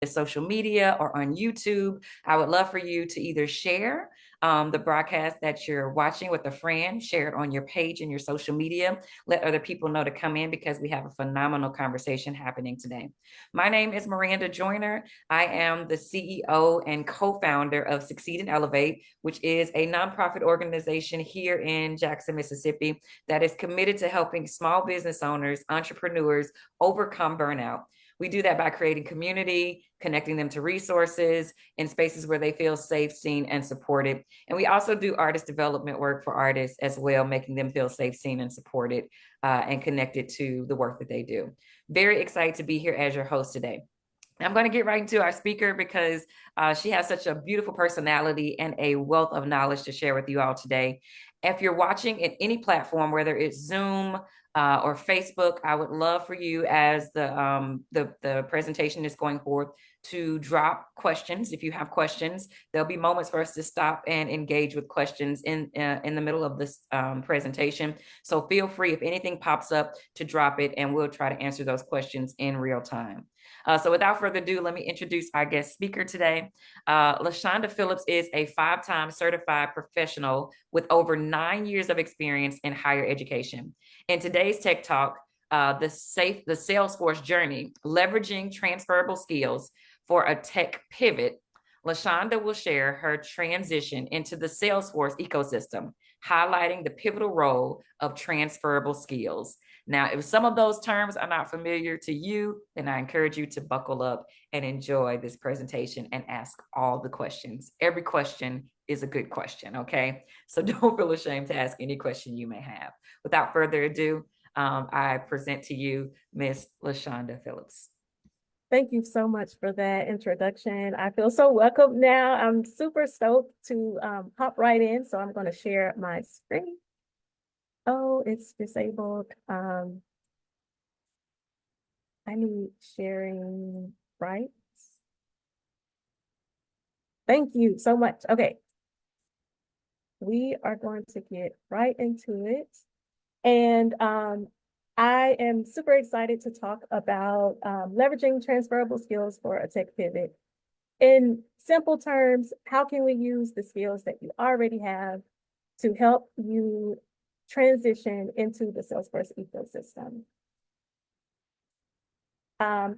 social media or on YouTube, I would love for you to either share the broadcast that you're watching with a friend, share it on your page and your social media, let other people know to come in because we have a phenomenal conversation happening today. My name is Miranda Joyner. I am the CEO and co-founder of Succeed and Elevate, which is a nonprofit organization here in Jackson, Mississippi, that is committed to helping small business owners, entrepreneurs overcome burnout. We do that by creating community, connecting them to resources in spaces where they feel safe, seen, and supported. And we also do artist development work for artists as well, making them feel safe, seen, and supported and connected to the work that they do. Very excited to be here as your host today. I'm going to get right into our speaker because she has such a beautiful personality and a wealth of knowledge to share with you all today. If you're watching in any platform, whether it's Zoom or Facebook, I would love for you, as the presentation is going forth, to drop questions. If you have questions, there'll be moments for us to stop and engage with questions in the middle of this presentation. So feel free, if anything pops up, to drop it, and we'll try to answer those questions in real time. So without further ado, let me introduce our guest speaker today. Lashanda Phillips is a 5-time certified professional with over 9 years of experience in higher education. In today's Tech Talk, the Salesforce Journey, leveraging transferable skills for a tech pivot, Lashanda will share her transition into the Salesforce ecosystem, highlighting the pivotal role of transferable skills. Now, if some of those terms are not familiar to you, then I encourage you to buckle up and enjoy this presentation and ask all the questions. Every question is a good question, okay? So don't feel ashamed to ask any question you may have. Without further ado, I present to you Miss Lashanda Phillips. Thank you so much for that introduction. I feel so welcome now. I'm super stoked to hop right in. So I'm going to share my screen. Oh, it's disabled. I need sharing rights. Thank you so much. Okay. We are going to get right into it. And I am super excited to talk about leveraging transferable skills for a tech pivot. In simple terms, how can we use the skills that you already have to help you transition into the Salesforce ecosystem?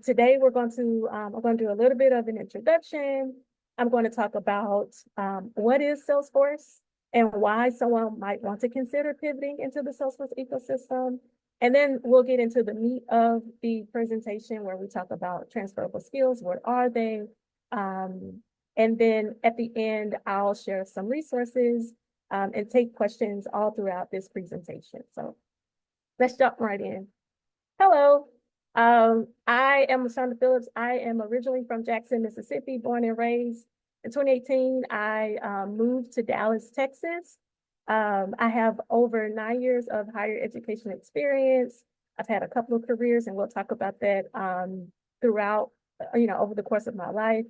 Today, I'm going to do a little bit of an introduction. I'm going to talk about what is Salesforce and why someone might want to consider pivoting into the Salesforce ecosystem. And then we'll get into the meat of the presentation where we talk about transferable skills. What are they? And then at the end, I'll share some resources and take questions all throughout this presentation. So let's jump right in. Hello, I am Lashanda Phillips. I am originally from Jackson, Mississippi, born and raised. In 2018, I moved to Dallas, Texas. I have over 9 years of higher education experience. I've had a couple of careers, and we'll talk about that throughout, over the course of my life.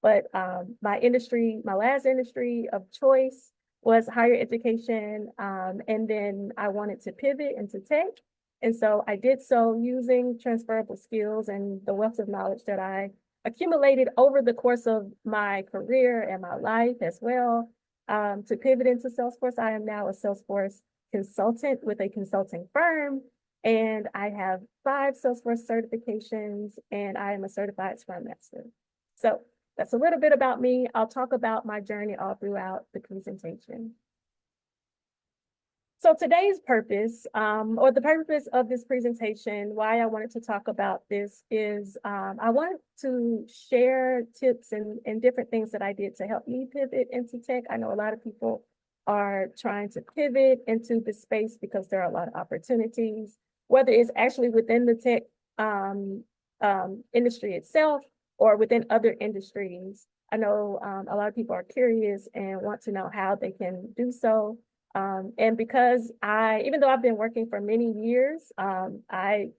But my last industry of choice was higher education. And then I wanted to pivot into tech. And so I did so using transferable skills and the wealth of knowledge that I accumulated over the course of my career and my life as well. To pivot into Salesforce, I am now a Salesforce consultant with a consulting firm, and I have 5 Salesforce certifications, and I am a certified Scrum Master. So that's a little bit about me. I'll talk about my journey all throughout the presentation. So today's purpose, or the purpose of this presentation, why I wanted to talk about this is I wanted to share tips and different things that I did to help me pivot into tech. I know a lot of people are trying to pivot into this space because there are a lot of opportunities, whether it's actually within the tech industry itself or within other industries. I know a lot of people are curious and want to know how they can do so. And because even though I've been working for many years, I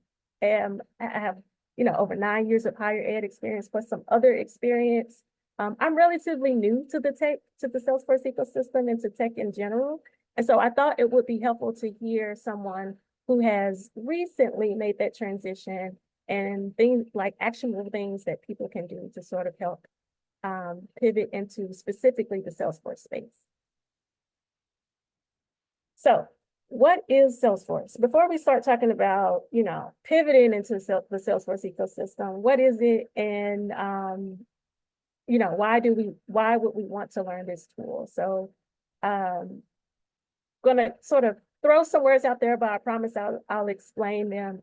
have, over 9 years of higher ed experience plus some other experience. I'm relatively new to the Salesforce ecosystem and to tech in general. And so I thought it would be helpful to hear someone who has recently made that transition and things like actionable things that people can do to sort of help pivot into specifically the Salesforce space. So what is Salesforce? Before we start talking about, pivoting into the Salesforce ecosystem, what is it? And, why would we want to learn this tool? So, gonna sort of throw some words out there, but I promise I'll explain them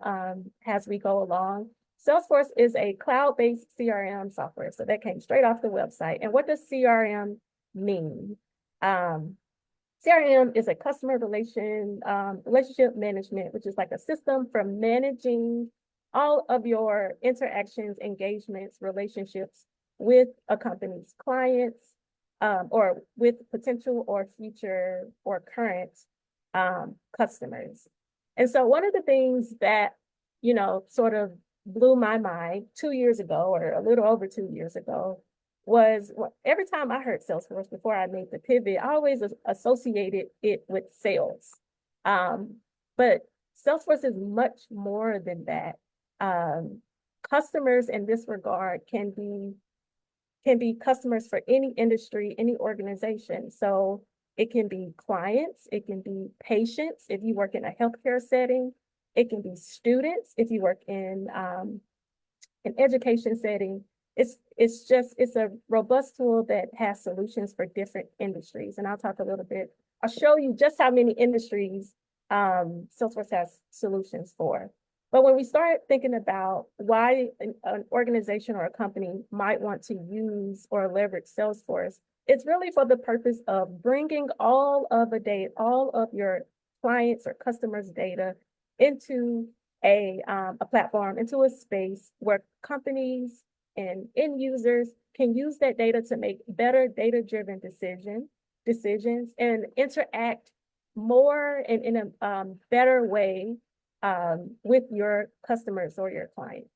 as we go along. Salesforce is a cloud-based CRM software. So that came straight off the website. And what does CRM mean? CRM is a customer relationship management, which is like a system for managing all of your interactions, engagements, relationships with a company's clients, or with potential or future or current customers. And so one of the things that, sort of blew my mind 2 years ago, or a little over 2 years ago, was every time I heard Salesforce before I made the pivot, I always associated it with sales. But Salesforce is much more than that. Customers in this regard can be customers for any industry, any organization. So it can be clients, it can be patients if you work in a healthcare setting, it can be students if you work in an education setting. It's a robust tool that has solutions for different industries. And I'll show you just how many industries Salesforce has solutions for. But when we start thinking about why an organization or a company might want to use or leverage Salesforce, it's really for the purpose of bringing all of your clients or customers' data into a platform, into a space where companies and end users can use that data to make better data-driven decisions and interact more and in a better way with your customers or your clients.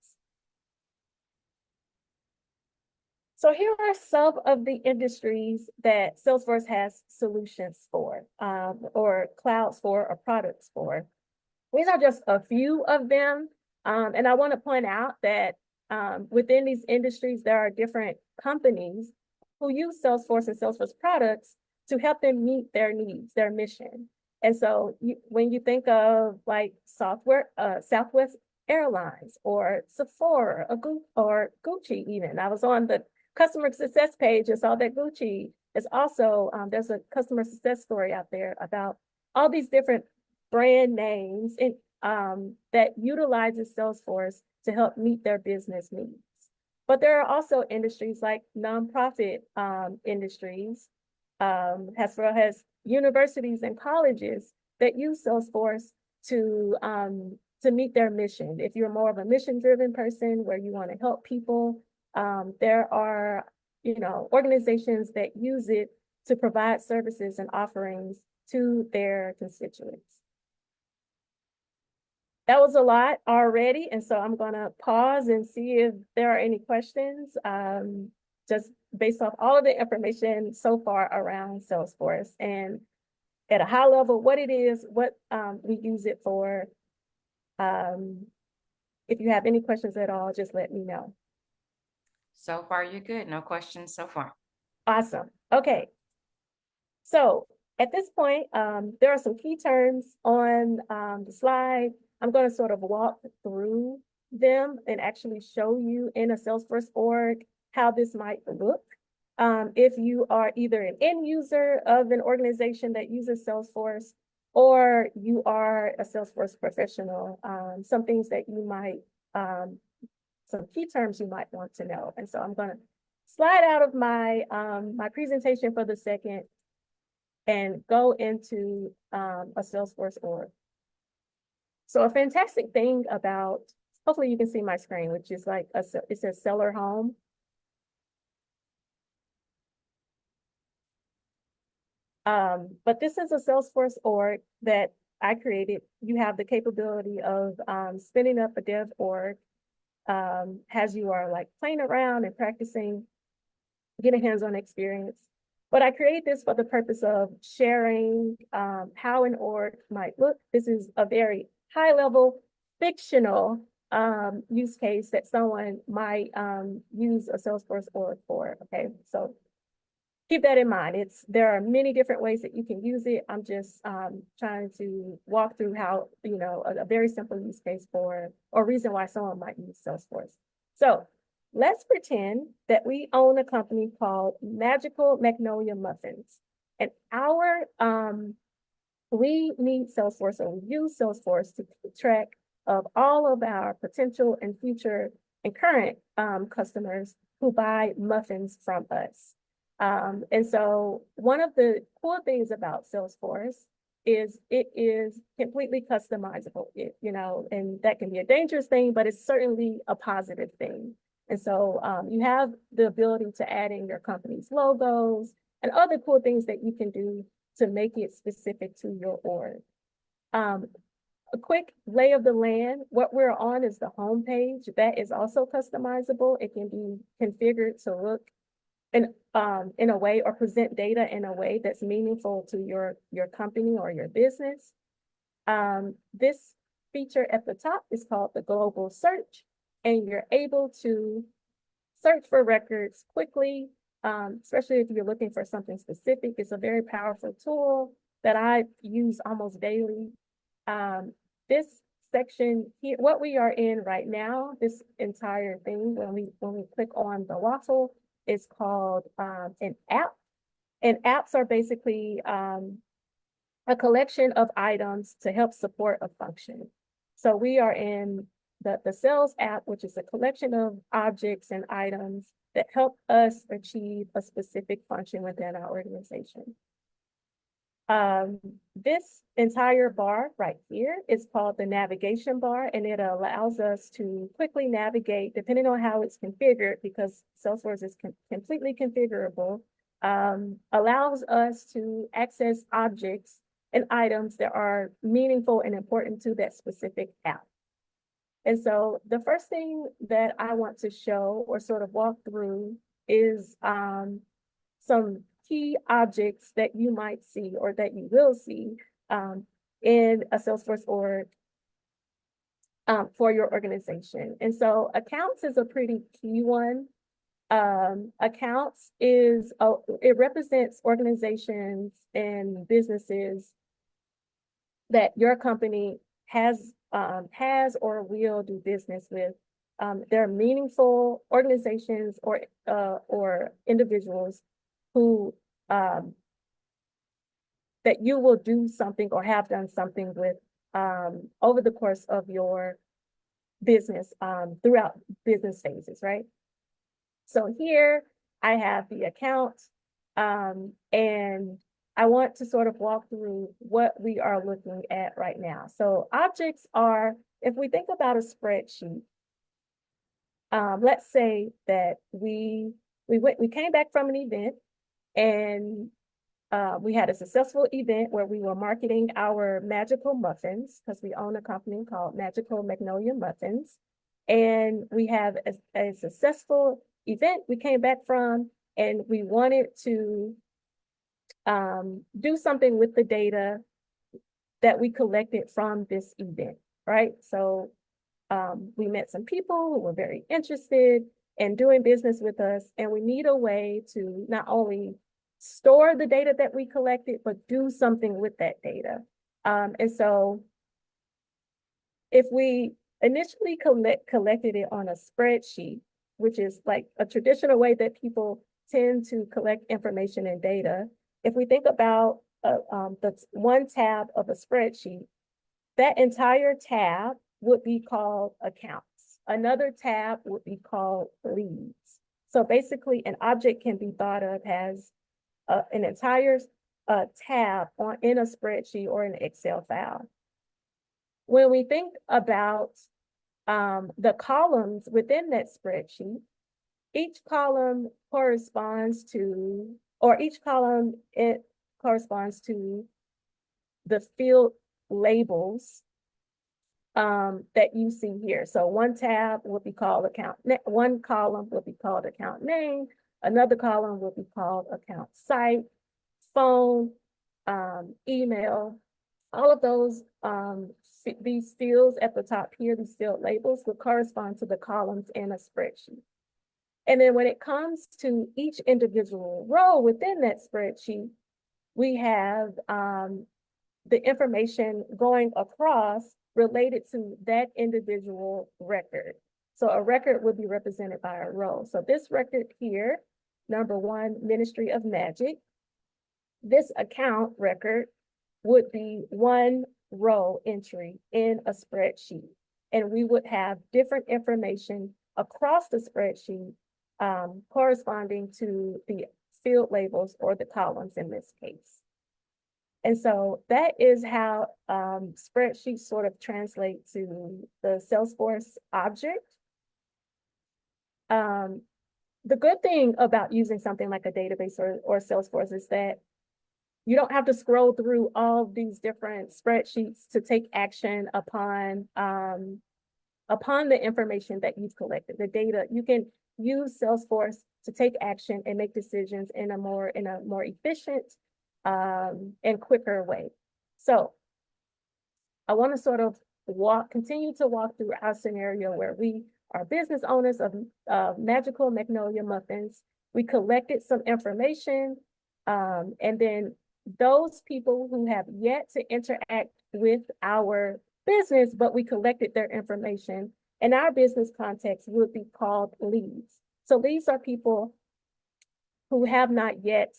So here are some of the industries that Salesforce has solutions for, or clouds for, or products for. These are just a few of them. And I want to point out that within these industries, there are different companies who use Salesforce and Salesforce products to help them meet their needs, their mission. And so when you think of like Southwest Airlines or Sephora or Gucci even. I was on the customer success page and saw that Gucci is also, there's a customer success story out there about all these different brand names that utilizes Salesforce to help meet their business needs. But there are also industries like nonprofit industries, as well as universities and colleges that use Salesforce to meet their mission. If you're more of a mission-driven person where you want to help people, there are organizations that use it to provide services and offerings to their constituents. That was a lot already, and so I'm going to pause and see if there are any questions, just based off all of the information so far around Salesforce, and at a high level, what it is, what we use it for. If you have any questions at all, just let me know. So far, you're good. No questions so far. Awesome. Okay. So at this point, there are some key terms on the slide. I'm going to sort of walk through them and actually show you in a Salesforce org how this might look. If you are either an end user of an organization that uses Salesforce, or you are a Salesforce professional, some things that you might, some key terms you might want to know. And so I'm going to slide out of my presentation for the second and go into a Salesforce org. So a fantastic thing about, hopefully you can see my screen, which is like, it says seller home. But this is a Salesforce org that I created. You have the capability of spinning up a dev org as you are like playing around and practicing, getting hands-on experience. But I created this for the purpose of sharing how an org might look. This is a very high-level fictional use case that someone might use a Salesforce org for. Okay, so keep that in mind. There are many different ways that you can use it. I'm just trying to walk through how, a very simple use case for, or reason why someone might use Salesforce. So let's pretend that we own a company called Magical Magnolia Muffins. And we need Salesforce, or we use Salesforce to keep track of all of our potential and future and current customers who buy muffins from us. And so one of the cool things about Salesforce is it is completely customizable, and that can be a dangerous thing, but it's certainly a positive thing. And so you have the ability to add in your company's logos and other cool things that you can do to make it specific to your org. A quick lay of the land, what we're on is the home page. That is also customizable. It can be configured to look in a way, or present data in a way that's meaningful to your company or your business. This feature at the top is called the global search, and you're able to search for records quickly, especially if you're looking for something specific. It's a very powerful tool that I use almost daily. This section here, what we are in right now, this entire thing, when we click on the waffle, is called an app. And apps are basically a collection of items to help support a function. So we are in the sales app, which is a collection of objects and items that help us achieve a specific function within our organization. This entire bar right here is called the navigation bar, and it allows us to quickly navigate depending on how it's configured, because Salesforce is completely configurable, allows us to access objects and items that are meaningful and important to that specific app. And so the first thing that I want to show or sort of walk through is some key objects that you might see, or that you will see in a Salesforce org for your organization. And so accounts is a pretty key one. Accounts it represents organizations and businesses that your company has or will do business with. They're meaningful organizations or individuals who that you will do something or have done something with over the course of your business throughout business phases, right? So here I have the account, and I want to sort of walk through what we are looking at right now. So objects are, if we think about a spreadsheet, let's say that we came back from an event, and we had a successful event where we were marketing our magical muffins, because we own a company called Magical Magnolia Muffins. And we have a successful event we came back from, and we wanted to do something with the data that we collected from this event, right? So we met some people who were very interested in doing business with us, and we need a way to not only store the data that we collected, but do something with that data. And so if we initially collected it on a spreadsheet, which is like a traditional way that people tend to collect information and data, if we think about the one tab of a spreadsheet, that entire tab would be called accounts. Another tab would be called leads. So basically, an object can be thought of as an entire tab in a spreadsheet or an Excel file. When we think about the columns within that spreadsheet, each column corresponds to, it corresponds to the field labels that you see here. So one tab will be called one column will be called account name, another column will be called account site, phone, email, All of those, these fields at the top here, these field labels would correspond to the columns in a spreadsheet. And then when it comes to each individual row within that spreadsheet, we have the information going across related to that individual record. So a record would be represented by a row. So this record here, number 1, Ministry of Magic, this account record would be 1 row entry in a spreadsheet. And we would have different information across the spreadsheet corresponding to the field labels or the columns in this case. And so that is how spreadsheets sort of translate to the Salesforce object. The good thing about using something like a database or Salesforce is that you don't have to scroll through all these different spreadsheets to take action upon the information that you've collected, the data. You can use Salesforce to take action and make decisions in a more efficient and quicker way. So I want to sort of continue to walk through our scenario where we are business owners of Magical Magnolia Muffins. We collected some information, and then those people who have yet to interact with our business, but we collected their information, and our business context would be called leads. So leads are people who have not yet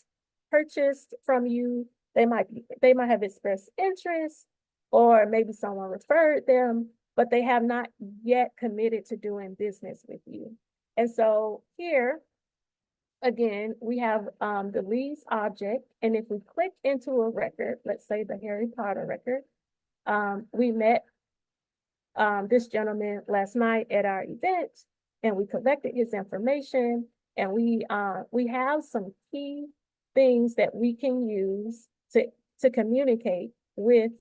purchased from you. They might have expressed interest, or maybe someone referred them, but they have not yet committed to doing business with you. And so here, again, we have the leads object, and if we click into a record, let's say the Harry Potter record, we met this gentleman last night at our event, and we collected his information, and we have some key things that we can use to communicate with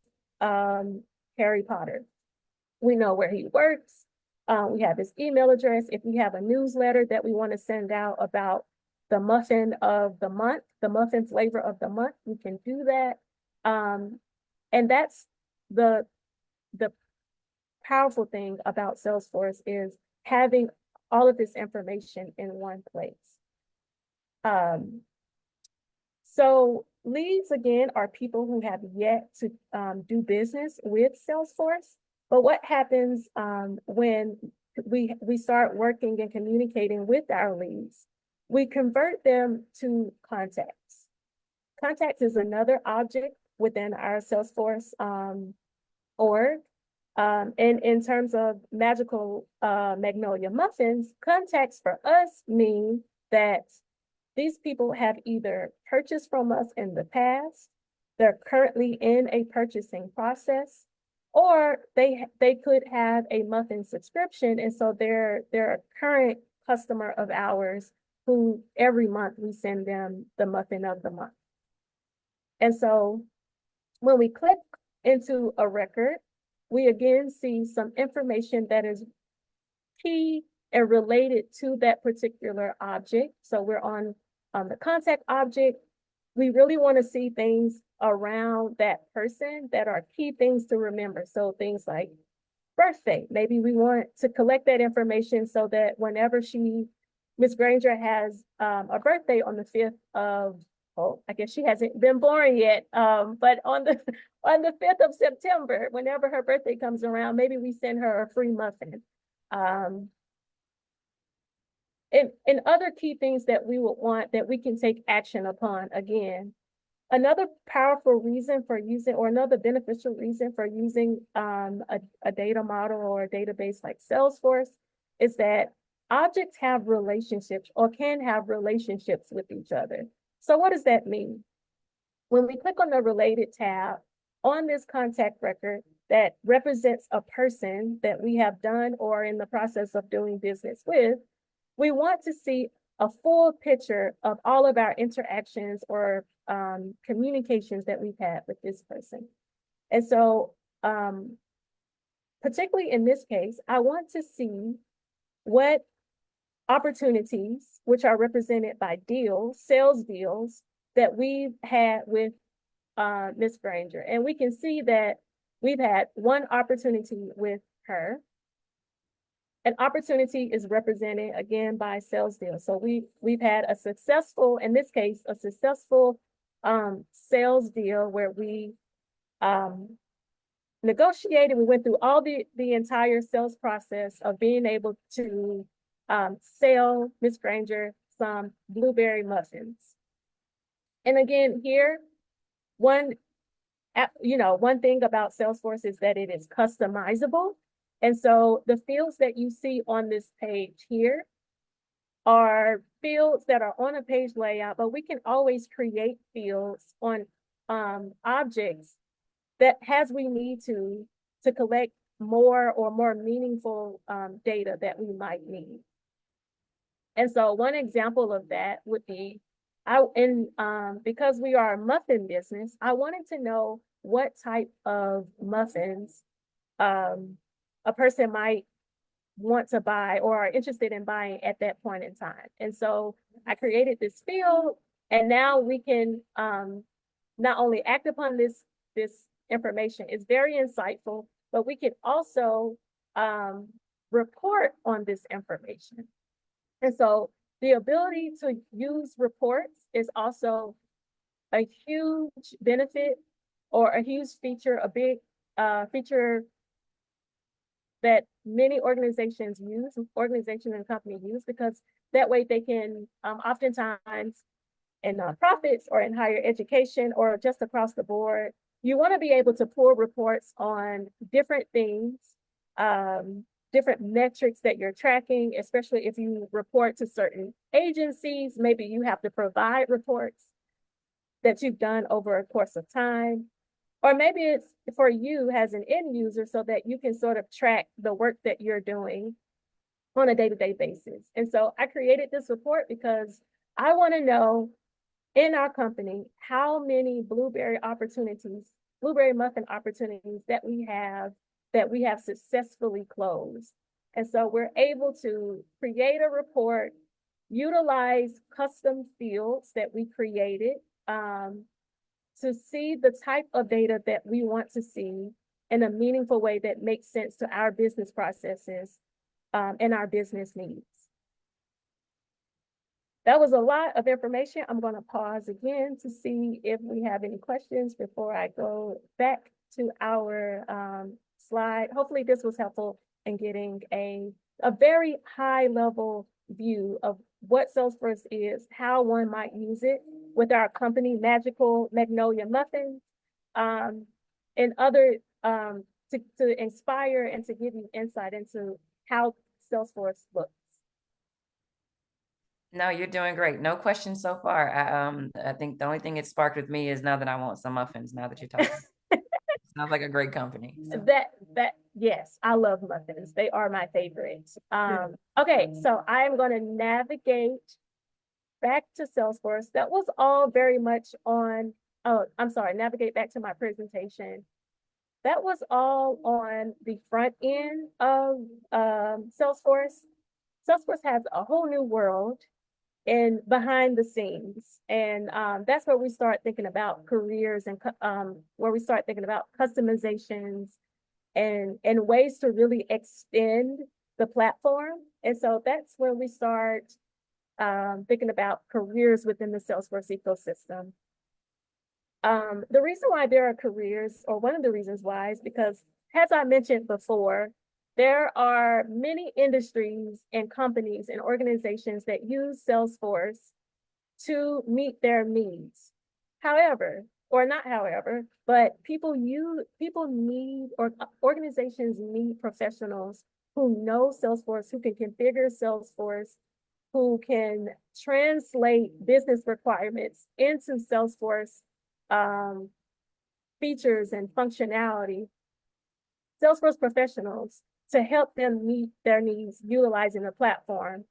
Harry Potter. We know where he works. We have his email address. If we have a newsletter that we want to send out about the muffin of the month, the muffin flavor of the month, we can do that. And that's the powerful thing about Salesforce, is having all of this information in one place. So leads, again, are people who have yet to do business with Salesforce. But what happens when we start working and communicating with our leads? We convert them to contacts. Contacts is another object within our Salesforce org. And in terms of Magical Magnolia Muffins, contacts for us mean that these people have either purchased from us in the past, they're currently in a purchasing process, or they could have a muffin subscription, and so they're a current customer of ours who every month we send them the muffin of the month. And so when we click into a record, we again see some information that is key and related to that particular object. So we're on the contact object. We really want to see things around that person that are key things to remember. So things like birthday. Maybe we want to collect that information so that whenever Miss Granger has a birthday on the 5th of, oh, I guess she hasn't been born yet, but on the 5th of September, whenever her birthday comes around, maybe we send her a free muffin. And other key things that we would want that we can take action upon. Again, another powerful reason for using, or another beneficial reason for using a data model or a database like Salesforce, is that objects have relationships, or can have relationships with each other. So what does that mean? When we click on the related tab on this contact record that represents a person that we have done or in the process of doing business with, we want to see a full picture of all of our interactions or communications that we've had with this person. And so, particularly in this case, I want to see what opportunities, which are represented by deals, sales deals, that we've had with Ms. Granger, and we can see that we've had one opportunity with her. An opportunity is represented again by sales deal. So we've had a successful, in this case, a successful sales deal where we negotiated. We went through all the entire sales process of being able to sell Ms. Granger some blueberry muffins. And again, here, one thing about Salesforce is that it is customizable. And so the fields that you see on this page here are fields that are on a page layout, but we can always create fields on objects that as we need to collect more meaningful data that we might need. And so one example of that would be, because we are a muffin business, I wanted to know what type of muffins a person might want to buy or are interested in buying at that point in time. And so I created this field, and now we can not only act upon this information. It's very insightful, but we can also report on this information. And so the ability to use reports is also a huge benefit or a huge feature, a big feature that many organizations and companies use, because that way they can oftentimes in nonprofits or in higher education or just across the board, you want to be able to pull reports on different things, different metrics that you're tracking, especially if you report to certain agencies. Maybe you have to provide reports that you've done over a course of time. Or maybe it's for you as an end user so that you can sort of track the work that you're doing on a day-to-day basis. And so I created this report because I want to know in our company how many blueberry muffin opportunities that we have successfully closed. And so we're able to create a report, utilize custom fields that we created to see the type of data that we want to see in a meaningful way that makes sense to our business processes and our business needs. That was a lot of information. I'm going to pause again to see if we have any questions before I go back to our slide. Hopefully this was helpful in getting a very high level view of what Salesforce is, how one might use it with our company, Magical Magnolia Muffins, and other to inspire and to give you insight into how Salesforce looks. No, you're doing great. No questions so far. I think the only thing it sparked with me is now that I want some muffins. Now that you're talking, sounds like a great company. So. Yes, I love muffins. They are my favorites. Okay, so I am going to navigate back to Salesforce. That was all very much on. Oh, I'm sorry. Navigate back to my presentation. That was all on the front end of Salesforce. Salesforce has a whole new world and behind the scenes. And that's where we start thinking about careers and where we start thinking about customizations and ways to really extend the platform. And so that's where we start thinking about careers within the Salesforce ecosystem. The reason why there are careers, or one of the reasons why, is because, as I mentioned before, there are many industries and companies and organizations that use Salesforce to meet their needs. However, or not however, but people need, or organizations need professionals who know Salesforce, who can configure Salesforce, who can translate business requirements into Salesforce features and functionality. Salesforce professionals to help them meet their needs utilizing the platform.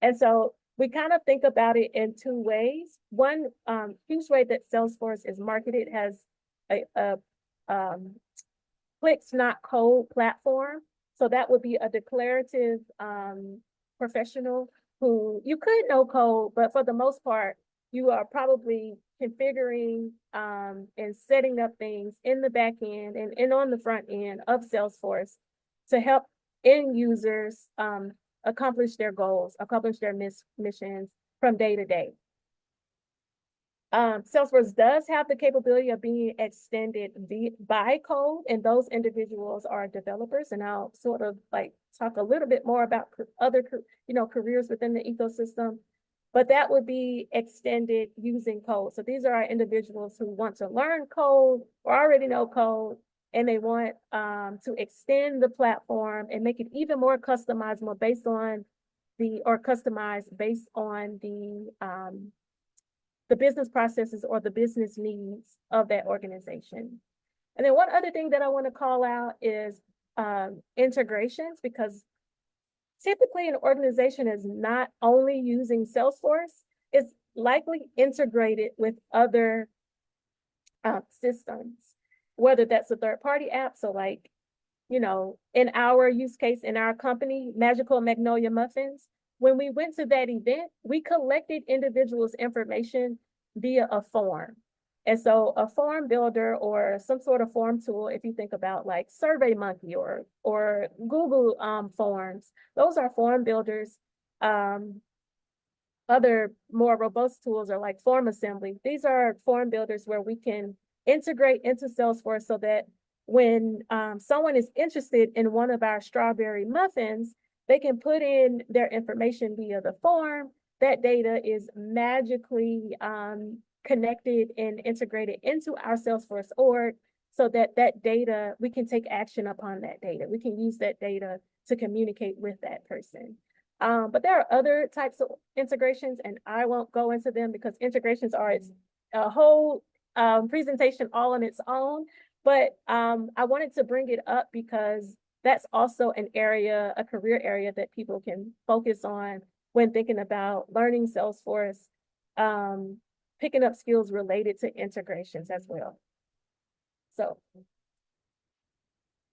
And so we kind of think about it in two ways. One huge way that Salesforce is marketed has a clicks not code platform. So that would be a declarative professional who you could know code, but for the most part, you are probably configuring and setting up things in the back end and on the front end of Salesforce to help end users accomplish their goals, accomplish their missions from day to day. Salesforce does have the capability of being extended by code, and those individuals are developers. And I'll sort of like talk a little bit more about other, careers within the ecosystem, but that would be extended using code. So these are our individuals who want to learn code or already know code, and they want to extend the platform and make it even more customizable based on customized based on the business processes or the business needs of that organization. And then one other thing that I want to call out is integrations, because typically an organization is not only using Salesforce, it's likely integrated with other systems, whether that's a third-party app. So like, in our use case, in our company, Magical Magnolia Muffins, when we went to that event, we collected individuals' information via a form. And so a form builder or some sort of form tool, if you think about like SurveyMonkey or Google Forms, those are form builders. Other more robust tools are like Form Assembly. These are form builders where we can integrate into Salesforce so that when someone is interested in one of our strawberry muffins, they can put in their information via the form. That data is magically connected and integrated into our Salesforce org so that data, we can take action upon that data. We can use that data to communicate with that person. But there are other types of integrations, and I won't go into them because integrations are a whole presentation all on its own. But I wanted to bring it up because that's also an area, a career area that people can focus on when thinking about learning Salesforce, picking up skills related to integrations as well. So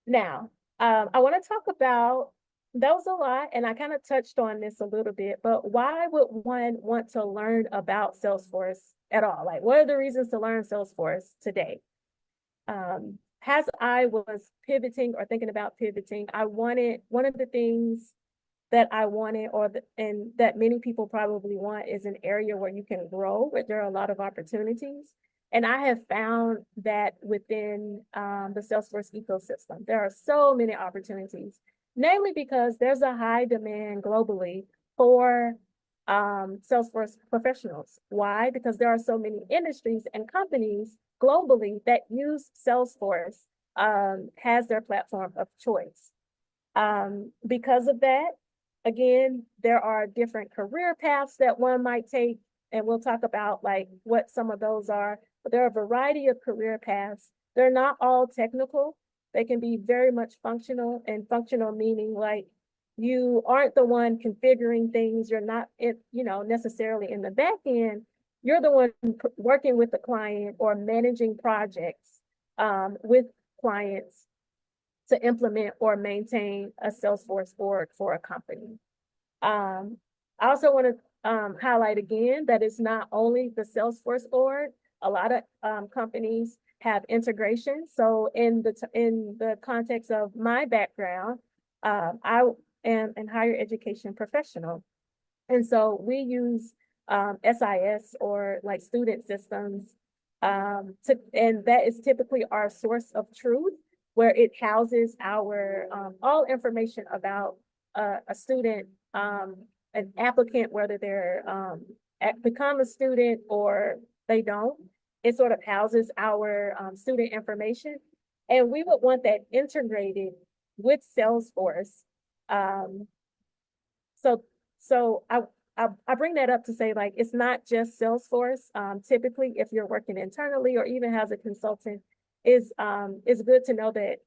now I want to talk about, that was a lot, and I kind of touched on this a little bit, but why would one want to learn about Salesforce at all? Like, what are the reasons to learn Salesforce today? As I was pivoting or thinking about pivoting, one of the things that I wanted, and that many people probably want, is an area where you can grow, where there are a lot of opportunities. And I have found that within the Salesforce ecosystem, there are so many opportunities, namely because there's a high demand globally for Salesforce professionals. Why? Because there are so many industries and companies globally that use Salesforce as their platform of choice. Because of that, again, there are different career paths that one might take, and we'll talk about like what some of those are, but there are a variety of career paths. They're not all technical. They can be very much functional, and functional meaning like you aren't the one configuring things. You're not, necessarily in the back end. You're the one working with the client or managing projects with clients to implement or maintain a Salesforce org for a company. I also want to highlight again that it's not only the Salesforce org. A lot of companies have integration. So in the context of my background, I am an higher education professional. And so we use SIS or like student systems and that is typically our source of truth, where it houses our all information about a student, an applicant, whether they're become a student or they don't. It sort of houses our student information, and we would want that integrated with Salesforce. So I bring that up to say, like, it's not just Salesforce. Typically, if you're working internally or even as a consultant, it's good to know that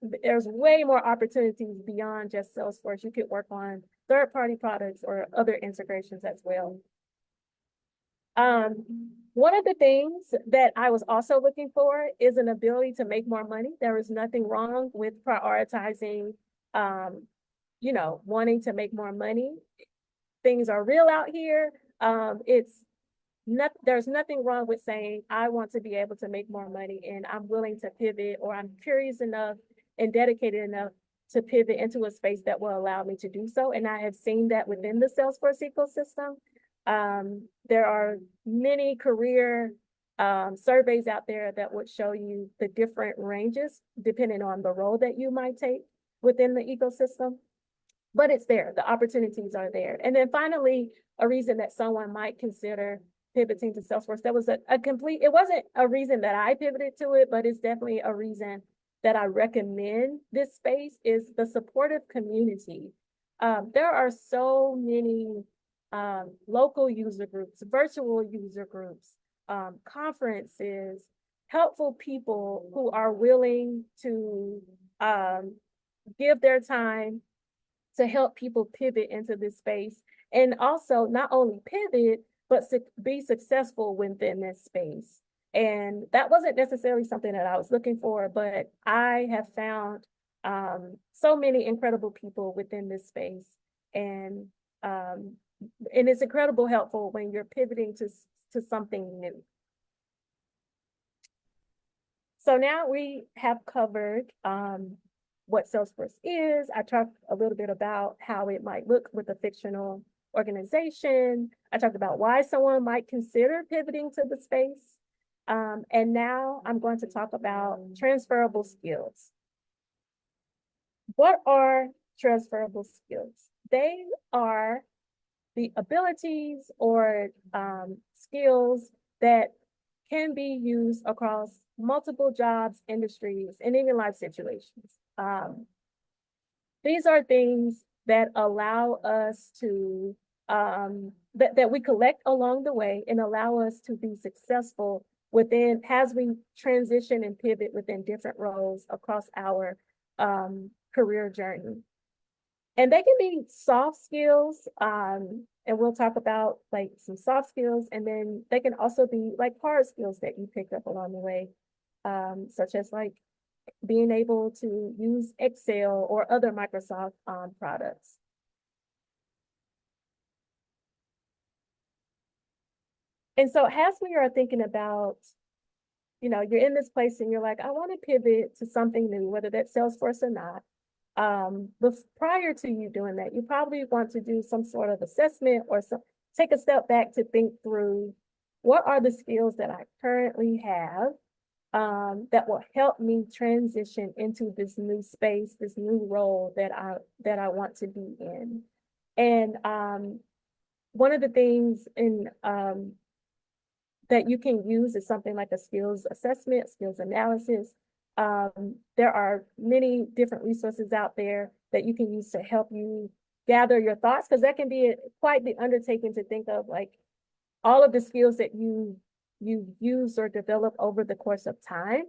there's way more opportunities beyond just Salesforce. You could work on third-party products or other integrations as well. One of the things that I was also looking for is an ability to make more money. There is nothing wrong with prioritizing, wanting to make more money. Things are real out here. there's nothing wrong with saying, I want to be able to make more money and I'm willing to pivot, or I'm curious enough and dedicated enough to pivot into a space that will allow me to do so. And I have seen that within the Salesforce ecosystem. There are many career surveys out there that would show you the different ranges depending on the role that you might take within the ecosystem. But it's there, the opportunities are there. And then finally, a reason that someone might consider pivoting to Salesforce, that was a complete, it wasn't a reason that I pivoted to it, but it's definitely a reason that I recommend this space, is the supportive community. There are so many local user groups, virtual user groups, conferences, helpful people who are willing to give their time to help people pivot into this space, and also not only pivot, but be successful within this space. And that wasn't necessarily something that I was looking for, but I have found so many incredible people within this space. And it's incredibly helpful when you're pivoting to something new. So now we have covered what Salesforce is. I talked a little bit about how it might look with a fictional organization. I talked about why someone might consider pivoting to the space. And now I'm going to talk about transferable skills. What are transferable skills? They are the abilities or skills that can be used across multiple jobs, industries, and even life situations. These are things that allow us to, that we collect along the way and allow us to be successful within, as we transition and pivot within different roles across our career journey. And they can be soft skills, and we'll talk about like some soft skills, and then they can also be like hard skills that you picked up along the way, such as like being able to use Excel or other Microsoft products. And so as we are thinking about, you're in this place and you're like, I want to pivot to something new, whether that's Salesforce or not. But prior to you doing that, you probably want to do some sort of assessment or take a step back to think through, what are the skills that I currently have that will help me transition into this new space, this new role that I want to be in. And one of the things that you can use is something like a skills assessment, skills analysis. There are many different resources out there that you can use to help you gather your thoughts, because that can be quite the undertaking to think of, like, all of the skills that you use or develop over the course of time.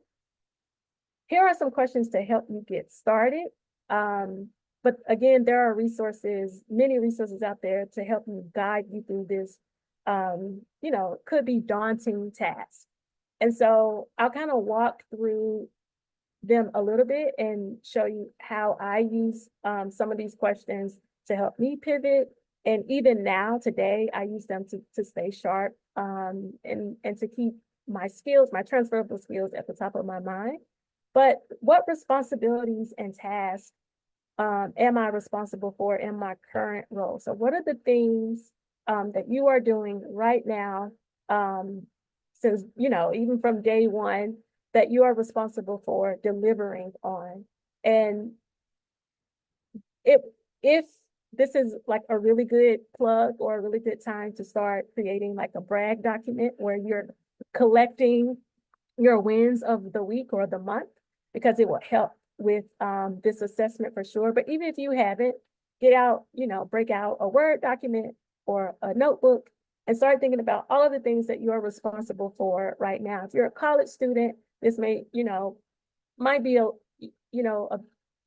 Here are some questions to help you get started. But again, there are many resources out there to help you, guide you through this, could be daunting task. And so I'll kind of walk through them a little bit and show you how I use some of these questions to help me pivot. And even now, today, I use them to stay sharp and to keep my skills, my transferable skills, at the top of my mind. But what responsibilities and tasks am I responsible for in my current role? So what are the things that you are doing right now, since, even from day one, that you are responsible for delivering on? And if this is like a really good plug or a really good time to start creating like a brag document where you're collecting your wins of the week or the month, because it will help with this assessment for sure. But even if you haven't, break out a Word document or a notebook and start thinking about all of the things that you are responsible for right now. If you're a college student, this might be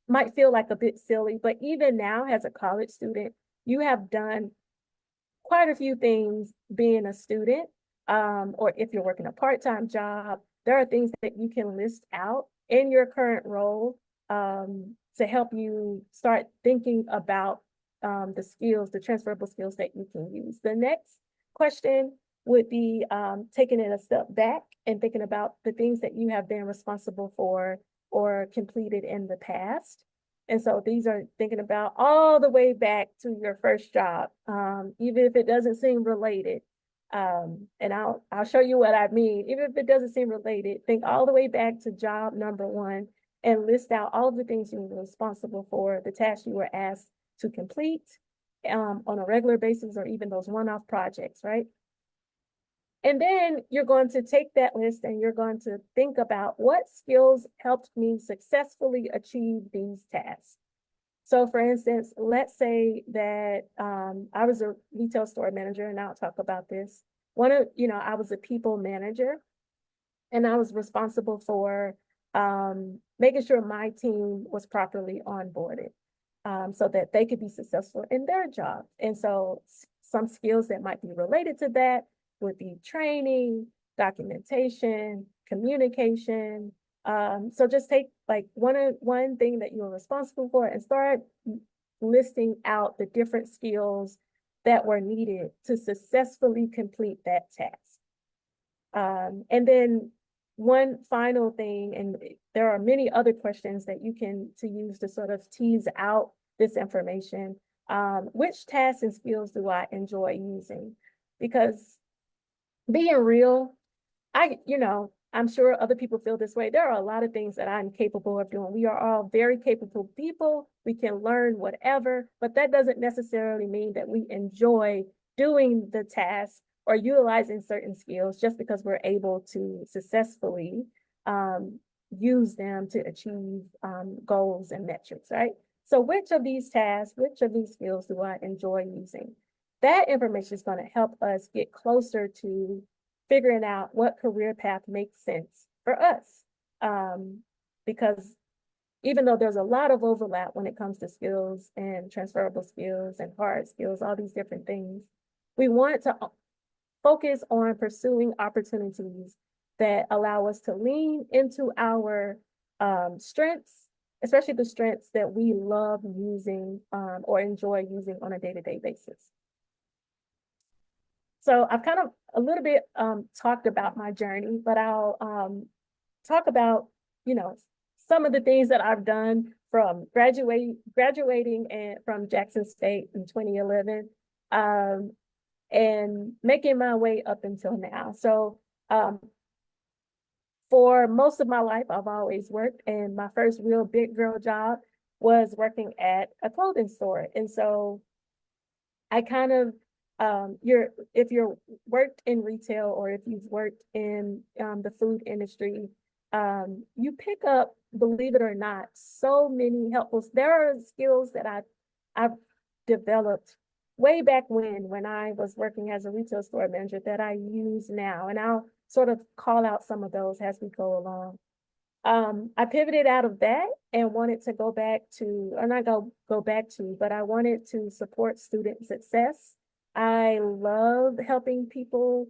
might feel like a bit silly, but even now as a college student, you have done quite a few things being a student, or if you're working a part-time job, there are things that you can list out in your current role to help you start thinking about the transferable skills that you can use. The next question would be taking it a step back and thinking about the things that you have been responsible for or completed in the past. And so these are thinking about all the way back to your first job, even if it doesn't seem related. And I'll show you what I mean. Even if it doesn't seem related, think all the way back to job number one and list out all of the things you were responsible for, the tasks you were asked to complete on a regular basis, or even those one-off projects, right? And then you're going to take that list and you're going to think about what skills helped me successfully achieve these tasks. So for instance, let's say that I was a retail store manager, and I'll talk about this. I was a people manager, and I was responsible for making sure my team was properly onboarded so that they could be successful in their job. And so some skills that might be related to that would be training, documentation, communication. So just take like one thing that you're responsible for and start listing out the different skills that were needed to successfully complete that task. And then one final thing, and there are many other questions that you can use to sort of tease out this information. Which tasks and skills do I enjoy using? Because being real, I'm sure other people feel this way. There are a lot of things that I'm capable of doing. We are all very capable people. We can learn whatever, but that doesn't necessarily mean that we enjoy doing the task or utilizing certain skills just because we're able to successfully use them to achieve goals and metrics, right? So which of these tasks, which of these skills do I enjoy using? That information is going to help us get closer to figuring out what career path makes sense for us. Because even though there's a lot of overlap when it comes to skills and transferable skills and hard skills, all these different things, we want to focus on pursuing opportunities that allow us to lean into our strengths, especially the strengths that we love using or enjoy using on a day-to-day basis. So I've kind of a little bit talked about my journey, but I'll talk about, some of the things that I've done from graduating from Jackson State in 2011 and making my way up until now. So for most of my life, I've always worked, and my first real big girl job was working at a clothing store. And so I kind of if you're worked in retail or if you've worked in the food industry, you pick up, believe it or not, so many helpful. There are skills that I've developed way back when I was working as a retail store manager that I use now, and I'll sort of call out some of those as we go along. I pivoted out of that and wanted to go back to, or not go back to, but I wanted to support student success. I love helping people,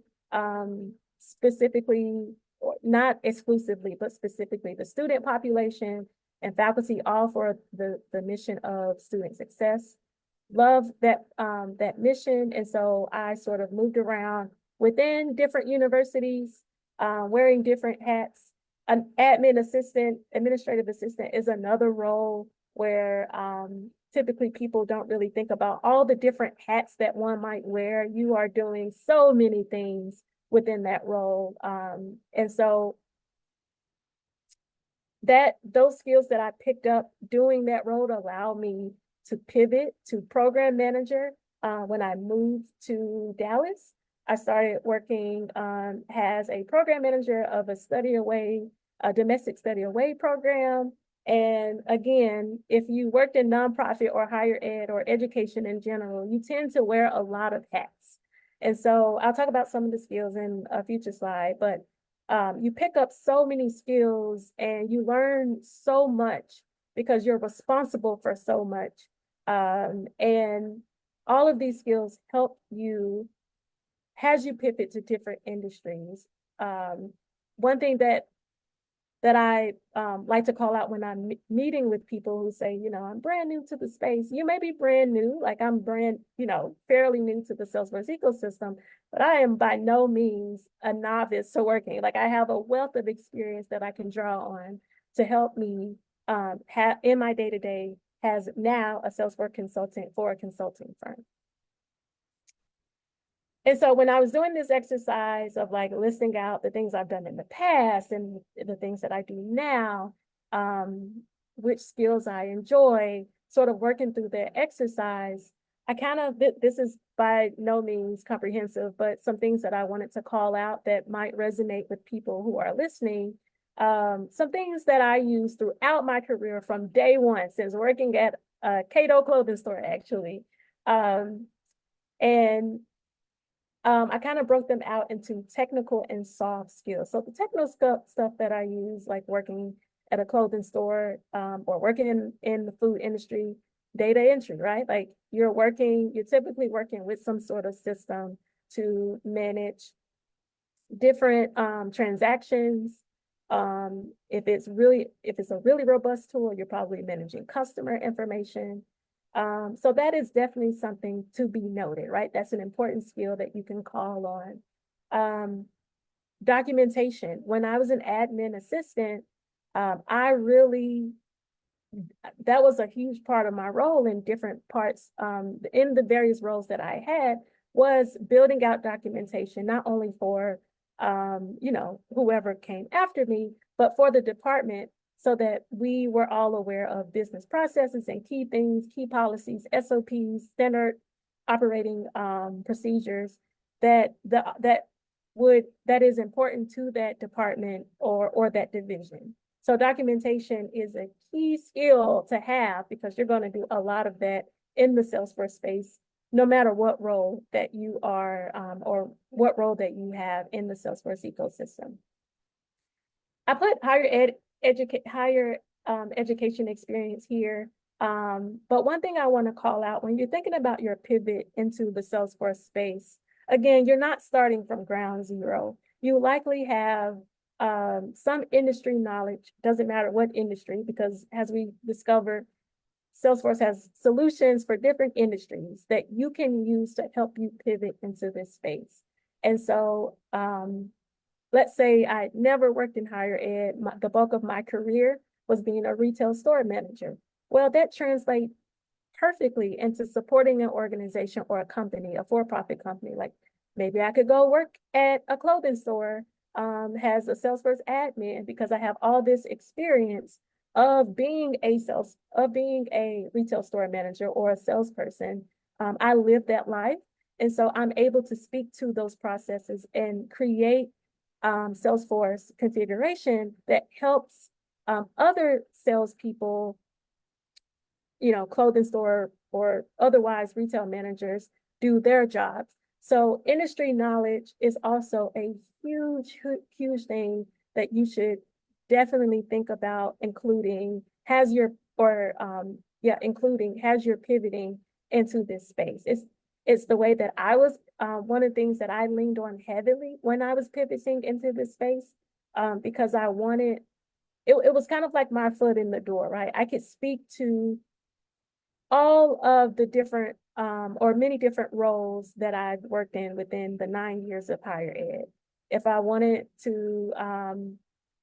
specifically, not exclusively, but specifically the student population and faculty, all for the mission of student success. Love that mission. And so I sort of moved around within different universities, wearing different hats. An administrative assistant is another role where typically people don't really think about all the different hats that one might wear. You are doing so many things within that role. And so those skills that I picked up doing that role allow me to pivot to program manager. When I moved to Dallas, I started working as a program manager of a domestic study away program. And again, if you worked in nonprofit or higher ed or education in general, you tend to wear a lot of hats. And so I'll talk about some of the skills in a future slide, but you pick up so many skills and you learn so much because you're responsible for so much. And all of these skills help you as you pivot to different industries. One thing that that I like to call out when I'm meeting with people who say, you know, I'm brand new to the space. You may be brand new, like I'm brand, you know, fairly new to the Salesforce ecosystem, but I am by no means a novice to working. Like I have a wealth of experience that I can draw on to help me have in my day-to-day as now a Salesforce consultant for a consulting firm. And so when I was doing this exercise of like listing out the things I've done in the past and the things that I do now, which skills I enjoy, sort of working through the exercise, I kind of, this is by no means comprehensive, but some things that I wanted to call out that might resonate with people who are listening. Some things that I use throughout my career from day one, since working at a Cato clothing store, actually. And I kind of broke them out into technical and soft skills. So the technical stuff that I use, like working at a clothing store or working in the food industry, data entry, right? Like you're typically working with some sort of system to manage different transactions. If it's a really robust tool, you're probably managing customer information. So that is definitely something to be noted, right? That's an important skill that you can call on. Documentation. When I was an admin assistant, that was a huge part of my role in different parts, in the various roles that I had, was building out documentation, not only for, you know, whoever came after me, but for the department, so that we were all aware of business processes and key things, key policies, SOPs, standard operating procedures that is important to that department or that division. So documentation is a key skill to have because you're going to do a lot of that in the Salesforce space, no matter what role that you are or what role that you have in the Salesforce ecosystem. I put higher education experience here. But one thing I want to call out when you're thinking about your pivot into the Salesforce space, again, you're not starting from ground zero. You likely have some industry knowledge, doesn't matter what industry, because as we discovered, Salesforce has solutions for different industries that you can use to help you pivot into this space. And so let's say I never worked in higher ed. The bulk of my career was being a retail store manager. Well, that translates perfectly into supporting an organization or a company, a for-profit company. Like maybe I could go work at a clothing store, has a Salesforce admin, because I have all this experience of being a retail store manager or a salesperson. I live that life. And so I'm able to speak to those processes and create Salesforce configuration that helps other salespeople, you know, clothing store or otherwise retail managers do their jobs. So industry knowledge is also a huge thing that you should definitely think about including including as you're pivoting into this space. It's the way that I was, one of the things that I leaned on heavily when I was pivoting into this space, because I wanted, it was kind of like my foot in the door, right? I could speak to all of the different or many different roles that I've worked in within the 9 years of higher ed. If I wanted to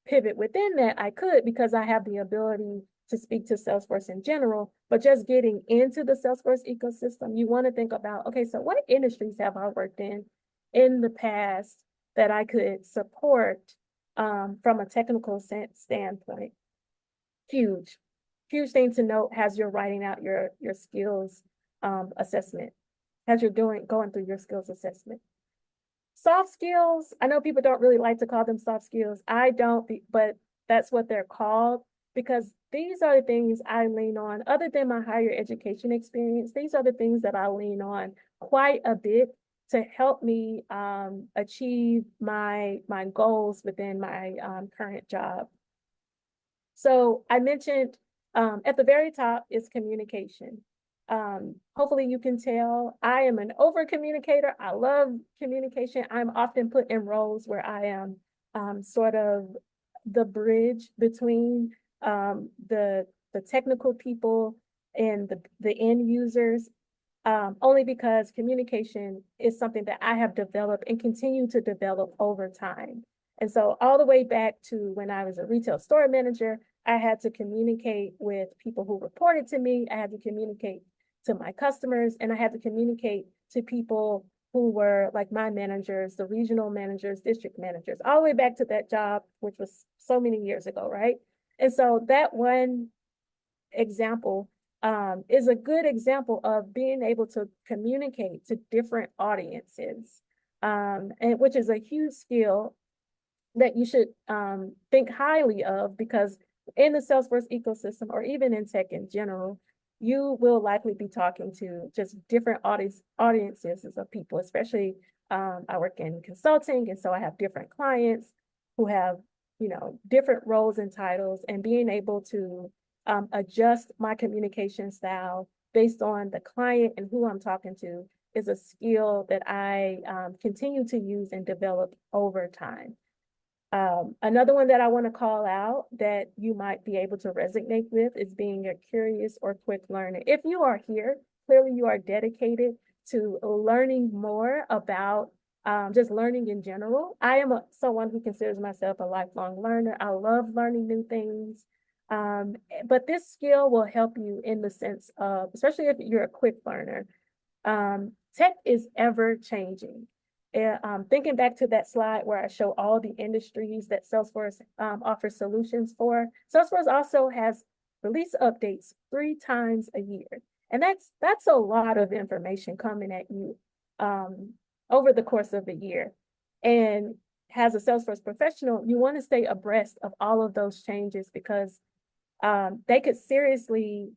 pivot within that, I could, because I have the ability to speak to Salesforce in general. But just getting into the Salesforce ecosystem, you want to think about, okay, so what industries have I worked in the past that I could support from a technical standpoint? Huge thing to note as you're writing out your skills assessment, as you're going through your skills assessment. Soft skills, I know people don't really like to call them soft skills. I don't, but that's what they're called, because these are the things I lean on. Other than my higher education experience, these are the things that I lean on quite a bit to help me achieve my goals within my current job. So I mentioned at the very top is communication. Hopefully you can tell I am an over communicator. I love communication. I'm often put in roles where I am sort of the bridge between the technical people and the end users, only because communication is something that I have developed and continue to develop over time. And so all the way back to when I was a retail store manager, I had to communicate with people who reported to me. I had to communicate to my customers, and I had to communicate to people who were like my managers, the regional managers, district managers, all the way back to that job, which was so many years ago, right? And so that one example is a good example of being able to communicate to different audiences, and which is a huge skill that you should think highly of, because in the Salesforce ecosystem, or even in tech in general, you will likely be talking to just different audiences of people, especially I work in consulting, and so I have different clients who have, different roles and titles, and being able to adjust my communication style based on the client and who I'm talking to is a skill that I continue to use and develop over time. Another one that I want to call out that you might be able to resonate with is being a curious or quick learner. If you are here, clearly you are dedicated to learning more about just learning in general. I am someone who considers myself a lifelong learner. I love learning new things. But this skill will help you in the sense of, especially if you're a quick learner, tech is ever changing. Thinking back to that slide where I show all the industries that Salesforce offers solutions for, Salesforce also has release updates 3 times a year. And that's a lot of information coming at you over the course of the year. And as a Salesforce professional, you want to stay abreast of all of those changes, because they could seriously,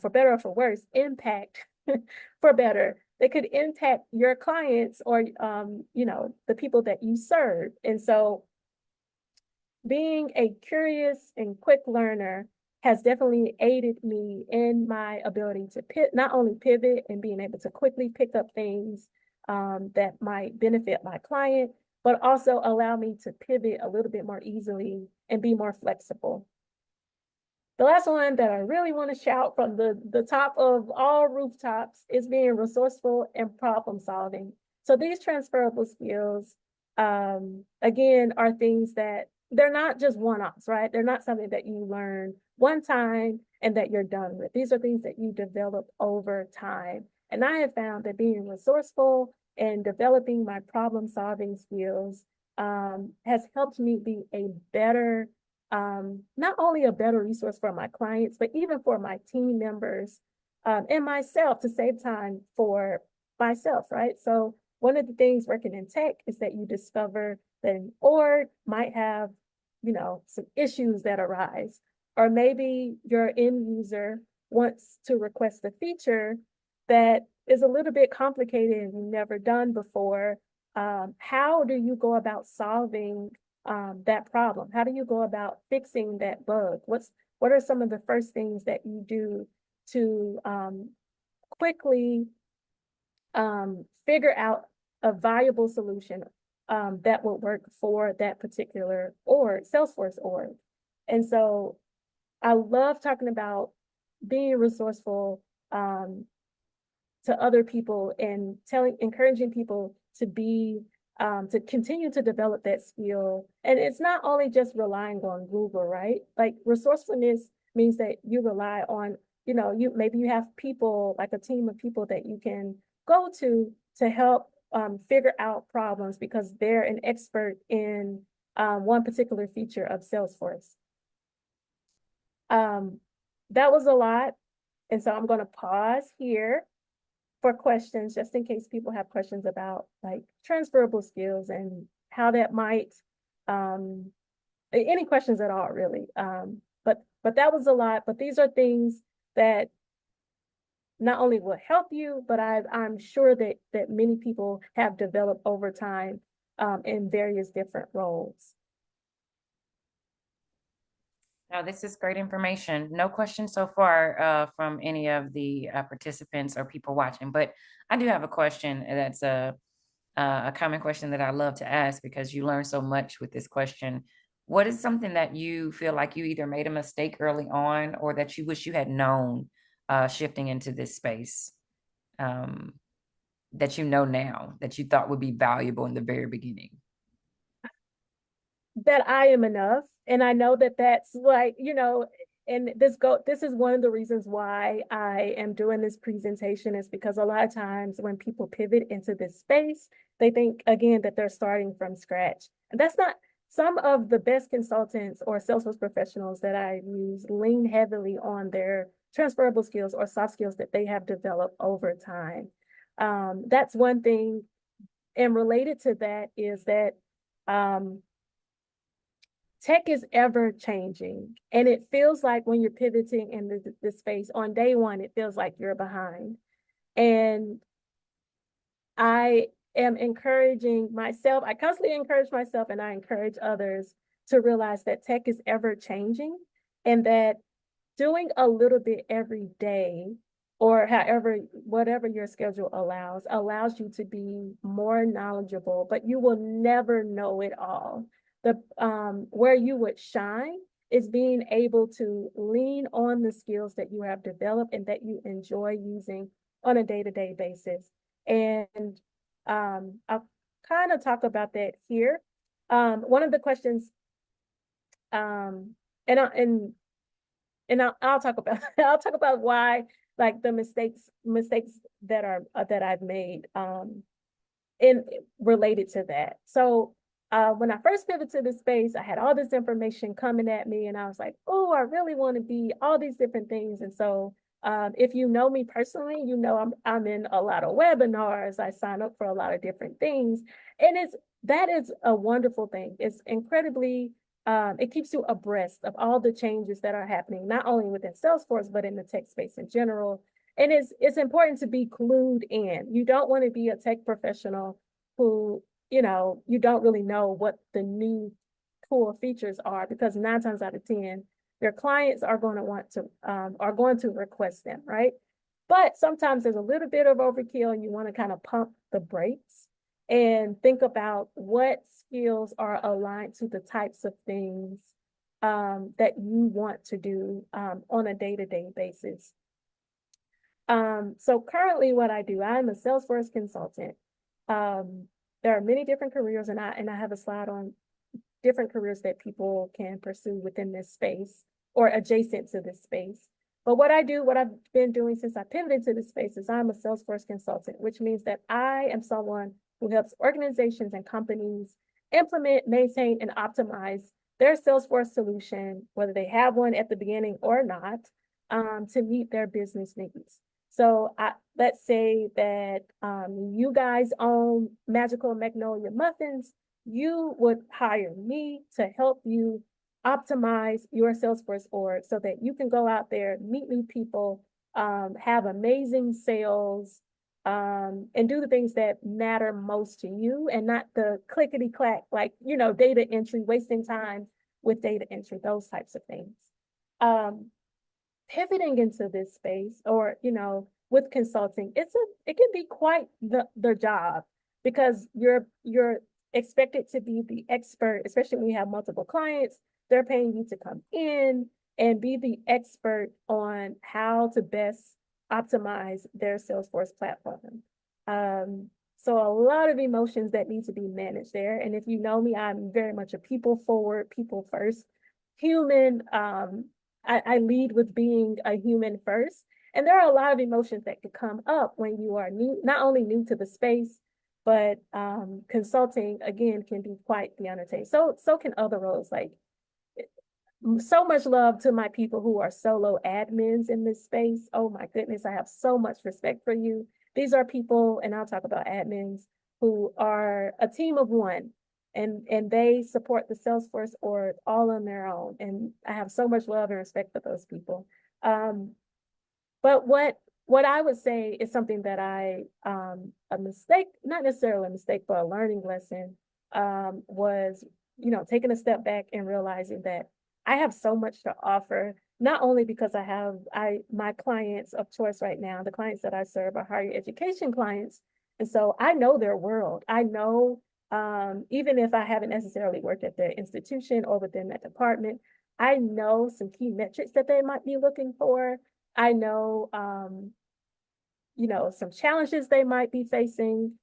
for better or for worse, impact for better. They could impact your clients or, the people that you serve. And so being a curious and quick learner has definitely aided me in my ability to not only pivot and being able to quickly pick up things that might benefit my client, but also allow me to pivot a little bit more easily and be more flexible. The last one that I really want to shout from the top of all rooftops is being resourceful and problem solving. So these transferable skills, again, are things that they're not just one-offs, right? They're not something that you learn one time and that you're done with. These are things that you develop over time. And I have found that being resourceful and developing my problem solving skills has helped me be a better not only a better resource for my clients, but even for my team members and myself, to save time for myself, right? So one of the things working in tech is that you discover that an org might have, some issues that arise, or maybe your end user wants to request a feature that is a little bit complicated and you've never done before. How do you go about solving that problem? How do you go about fixing that bug? What are some of the first things that you do to quickly figure out a viable solution that will work for that particular org, Salesforce org? And so I love talking about being resourceful to other people and encouraging people to be to continue to develop that skill. And it's not only just relying on Google, right? Like resourcefulness means that you rely on, maybe you have people, like a team of people that you can go to help figure out problems because they're an expert in one particular feature of Salesforce. That was a lot. And so I'm going to pause here for questions, just in case people have questions about like transferable skills and how that might, any questions at all, really. But that was a lot. But these are things that not only will help you, but I'm sure that many people have developed over time in various different roles. No, this is great information. No questions so far from any of the participants or people watching, but I do have a question that's a common question that I love to ask because you learn so much with this question. what is something that you feel like you either made a mistake early on or that you wish you had known shifting into this space, um, that you know now that you thought would be valuable in the very beginning? That I am enough. And I know that that's like, and this is one of the reasons why I am doing this presentation, is because a lot of times when people pivot into this space, they think again that they're starting from scratch. And that's not. Some of the best consultants or Salesforce professionals that I use lean heavily on their transferable skills or soft skills that they have developed over time. That's one thing. And related to that is that um, tech is ever changing, and it feels like when you're pivoting in the space on day one, it feels like you're behind. And I am encouraging myself, I constantly encourage myself, and I encourage others to realize that tech is ever changing, and that doing a little bit every day, or however, whatever your schedule allows you to be more knowledgeable, but you will never know it all. Where you would shine is being able to lean on the skills that you have developed and that you enjoy using on a day-to-day basis. And I'll kind of talk about that here. One of the questions, um, and I, and I'll talk about I'll talk about why, like, the mistakes that I've made in related to that. So when I first pivoted to this space, I had all this information coming at me, and I was like, oh, I really want to be all these different things. And so if you know me personally, I'm in a lot of webinars. I sign up for a lot of different things, and that is a wonderful thing. It's incredibly it keeps you abreast of all the changes that are happening, not only within Salesforce, but in the tech space in general. And it's important to be clued in. You don't want to be a tech professional who, you don't really know what the new cool features are, because 9 times out of 10, your clients are going to request them, right? But sometimes there's a little bit of overkill, and you want to kind of pump the brakes and think about what skills are aligned to the types of things that you want to do on a day-to-day basis. So currently what I do, I'm a Salesforce consultant. There are many different careers, and I have a slide on different careers that people can pursue within this space or adjacent to this space. But what I've been doing since I pivoted to this space, is I'm a Salesforce consultant, which means that I am someone who helps organizations and companies implement, maintain, and optimize their Salesforce solution, whether they have one at the beginning or not, to meet their business needs. So let's say that you guys own Magical Magnolia Muffins. You would hire me to help you optimize your Salesforce org so that you can go out there, meet new people, have amazing sales, and do the things that matter most to you, and not the clickety clack, like, data entry, wasting time with data entry, those types of things. Pivoting into this space, or with consulting, it can be quite the job, because you're expected to be the expert, especially when you have multiple clients. They're paying you to come in and be the expert on how to best optimize their Salesforce platform. So a lot of emotions that need to be managed there. And if you know me, I'm very much a people forward, people first human. I lead with being a human first. And there are a lot of emotions that could come up when you are not only new to the space, but consulting, again, can be quite the undertaking. So can other roles. Like, so much love to my people who are solo admins in this space. Oh my goodness, I have so much respect for you. These are people, and I'll talk about admins, who are a team of one, and they support the Salesforce org all on their own. And I have so much love and respect for those people. But what I would say is something that a mistake, not necessarily a mistake, but a learning lesson, was, taking a step back and realizing that I have so much to offer, not only because my clients of choice right now, the clients that I serve are higher education clients. And so I know their world. I know Even if I haven't necessarily worked at the institution or within that department, I know some key metrics that they might be looking for. I know, some challenges they might be facing.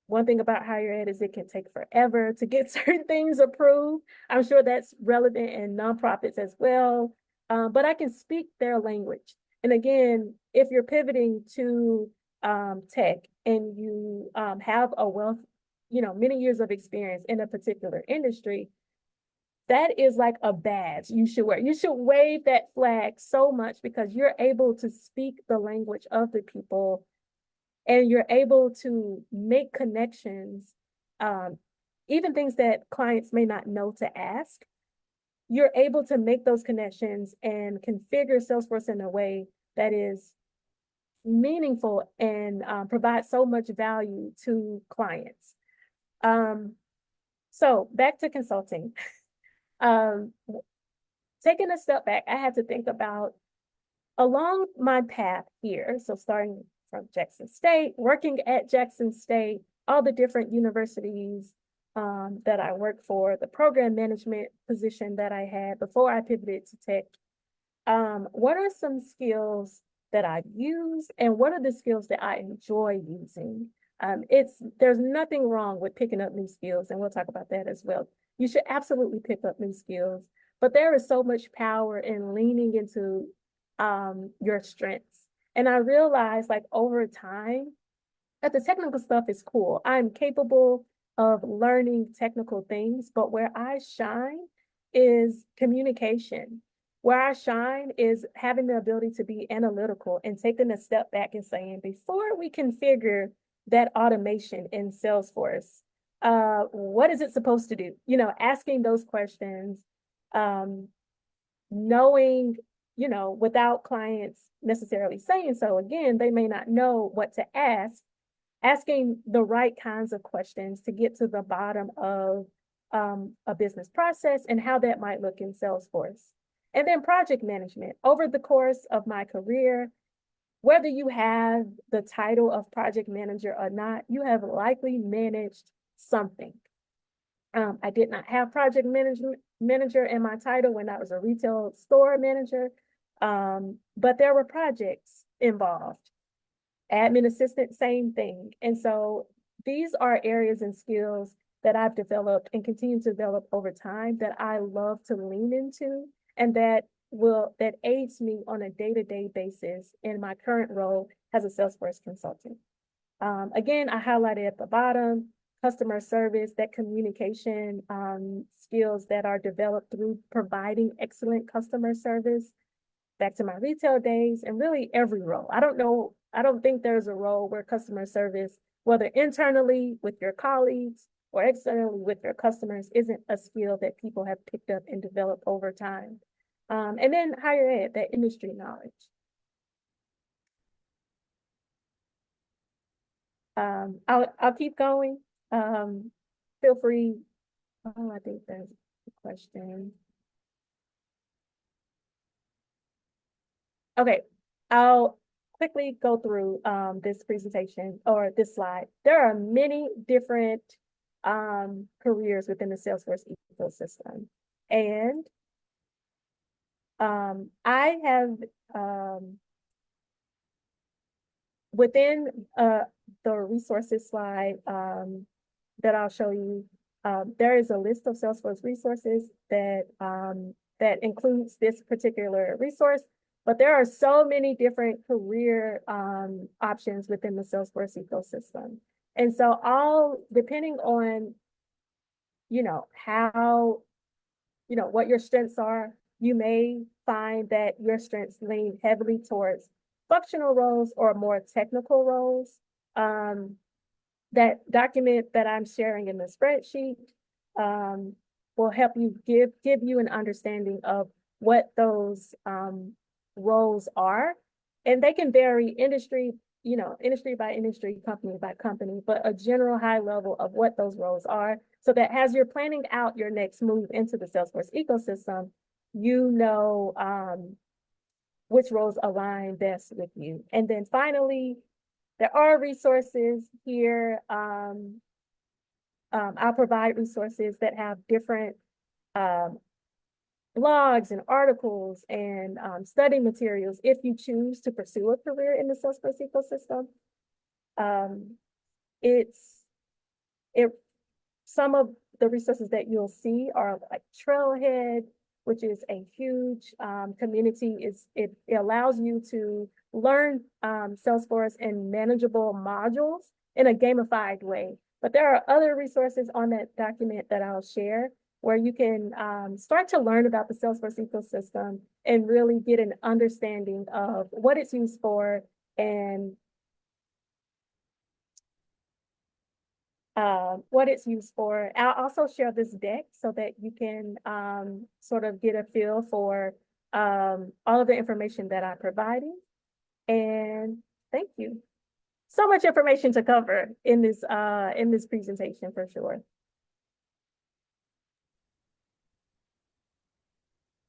One thing about higher ed is it can take forever to get certain things approved. I'm sure that's relevant in nonprofits as well. But I can speak their language. And again, if you're pivoting to tech and you have a wealth, many years of experience in a particular industry, that is like a badge you should wear. You should wave that flag so much because you're able to speak the language of the people and you're able to make connections, um, even things that clients may not know to ask. You're able to make those connections and configure Salesforce in a way that is meaningful and provide so much value to clients. So back to consulting. Um, Taking a step back, I had to think about along my path here. So starting from Jackson State, working at Jackson State, all the different universities that I worked for, the program management position that I had before I pivoted to tech. What are some skills that I've used and what are the skills that I enjoy using? There's nothing wrong with picking up new skills, and we'll talk about that as well. You should absolutely pick up new skills, but there is so much power in leaning into your strengths. And I realized like over time that the technical stuff is cool. I'm capable of learning technical things, but where I shine is communication. Where I shine is having the ability to be analytical and taking a step back and saying, before we configure that automation in Salesforce, what is it supposed to do? Asking those questions, um, knowing, without clients necessarily saying so, again, they may not know what to ask, asking the right kinds of questions to get to the bottom of a business process and how that might look in Salesforce. And then project management. Over the course of my career, whether you have the title of project manager or not, you have likely managed something. I did not have project manager in my title when I was a retail store manager, but there were projects involved. Admin assistant, same thing. And so these are areas and skills that I've developed and continue to develop over time that I love to lean into and that aids me on a day-to-day basis in my current role as a Salesforce consultant. Again, I highlighted at the bottom, customer service, that communication skills that are developed through providing excellent customer service. Back to my retail days and really every role. I don't think there's a role where customer service, whether internally with your colleagues or externally with your customers, isn't a skill that people have picked up and developed over time. And then higher ed, that industry knowledge. I'll keep going. Feel free. Oh, I think there's a question. Okay, I'll quickly go through this presentation or this slide. There are many different careers within the Salesforce ecosystem. And I have within the resources slide that I'll show you, there is a list of Salesforce resources that includes this particular resource. But there are so many different career options within the Salesforce ecosystem. And so depending on, what your strengths are, you may find that your strengths lean heavily towards functional roles or more technical roles. That document that I'm sharing in the spreadsheet will help you give you an understanding of what those roles are. And they can vary industry by industry, company by company, but a general high level of what those roles are. So that as you're planning out your next move into the Salesforce ecosystem, which roles align best with you. And then finally, there are resources here I'll provide resources that have different um, blogs and articles and study materials if you choose to pursue a career in the Salesforce ecosystem. Um, it's it some of the resources that you'll see are like Trailhead, which is a huge community. It allows you to learn Salesforce in manageable modules in a gamified way. But there are other resources on that document that I'll share where you can start to learn about the Salesforce ecosystem and really get an understanding of what it's used for and what it's used for. I'll also share this deck so that you can sort of get a feel for all of the information that I'm providing. And thank you. So much information to cover in this presentation for sure.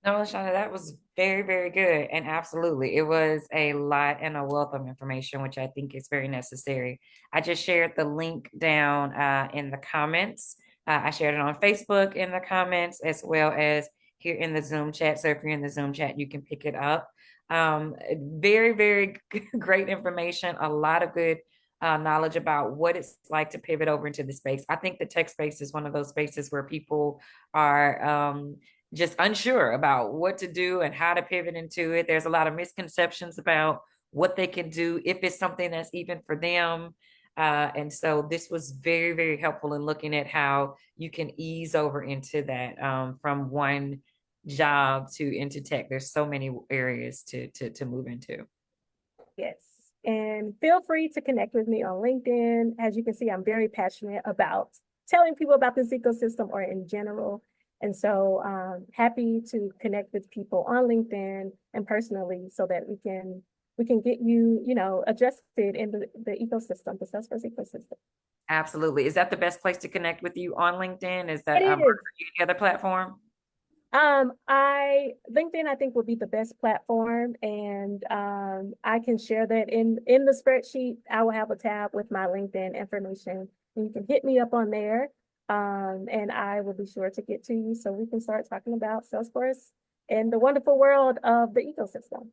No, Lashanda, that was very, very good. And absolutely, it was a lot and a wealth of information, which I think is very necessary. I just shared the link down in the comments. I shared it on Facebook in the comments as well as here in the Zoom chat. So if you're in the Zoom chat, you can pick it up. Very, very great information, a lot of good knowledge about what it's like to pivot over into the space. I think the tech space is one of those spaces where people are just unsure about what to do and how to pivot into it. There's a lot of misconceptions about what they can do if it's something that's even for them. And so this was very, very helpful in looking at how you can ease over into that from one job to into tech. There's so many areas to move into. Yes. And feel free to connect with me on LinkedIn. As you can see, I'm very passionate about telling people about this ecosystem or in general. And so happy to connect with people on LinkedIn and personally so that we can get you, adjusted in the ecosystem, the Salesforce ecosystem. Absolutely. Is that the best place to connect with you on LinkedIn? Is that It is. any other platform? I LinkedIn I think will be the best platform, and I can share that in the spreadsheet. I will have a tab with my LinkedIn information, and you can hit me up on there. And I will be sure to get to you so we can start talking about Salesforce and the wonderful world of the ecosystem.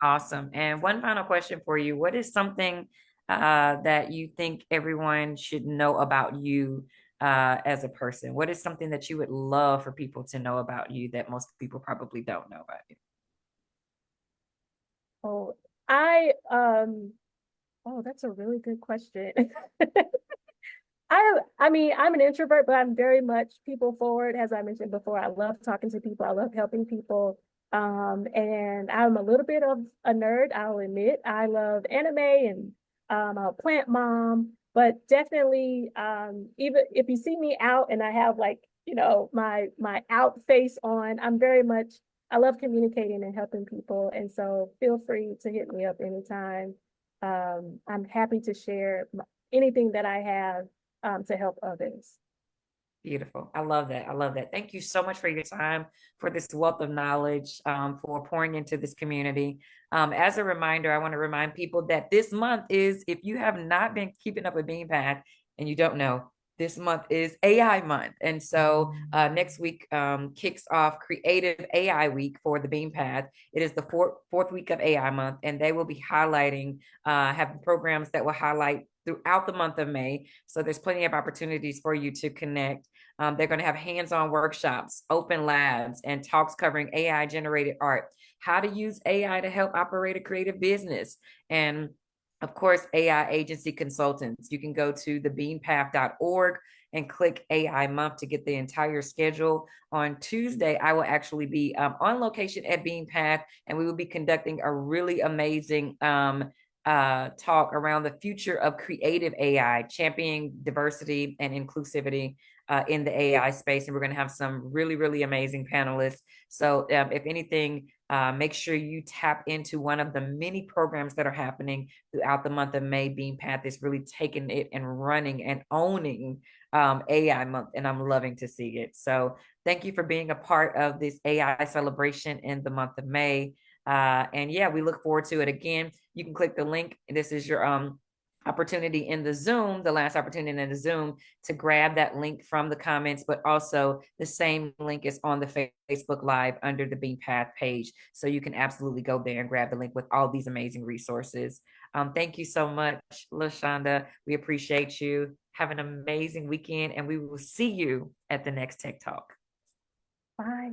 Awesome. And one final question for you. What is something that you think everyone should know about you as a person? What is something that you would love for people to know about you that most people probably don't know about you? Oh, I oh, that's a really good question. I mean, I'm an introvert, but I'm very much people forward. As I mentioned before, I love talking to people. I love helping people. And I'm a little bit of a nerd, I'll admit. I love anime and I'm a plant mom, but definitely even if you see me out and I have like, my out face on, I love communicating and helping people. And so feel free to hit me up anytime. I'm happy to share anything that I have to help others. Beautiful. I love that. I love that. Thank you so much for your time, for this wealth of knowledge, for pouring into this community. As a reminder, I want to remind people that this month is, if you have not been keeping up with BeanPath and you don't know, this month is AI month. And so next week kicks off Creative AI Week for the BeanPath. It is the fourth week of AI month, and they will be highlighting, have programs that will highlight throughout the month of May. So there's plenty of opportunities for you to connect. They're going to have hands-on workshops, open labs, and talks covering AI-generated art, how to use AI to help operate a creative business, and of course, AI agency consultants. You can go to thebeanpath.org and click AI month to get the entire schedule. On Tuesday, I will actually be on location at BeanPath, and we will be conducting a really amazing talk around the future of creative AI, championing diversity and inclusivity in the AI space. And we're going to have some really, really amazing panelists. So if anything, make sure you tap into one of the many programs that are happening throughout the month of May. BeanPath is really taking it and running and owning AI month, and I'm loving to see it. So thank you for being a part of this AI celebration in the month of May. And yeah, we look forward to it. Again, you can click the link. This is your opportunity in the Zoom, the last opportunity in the Zoom, to grab that link from the comments, but also the same link is on the Facebook Live under the Being Path page. So you can absolutely go there and grab the link with all these amazing resources. Thank you so much, Lashanda. We appreciate you. Have an amazing weekend, and we will see you at the next Tech Talk. Bye.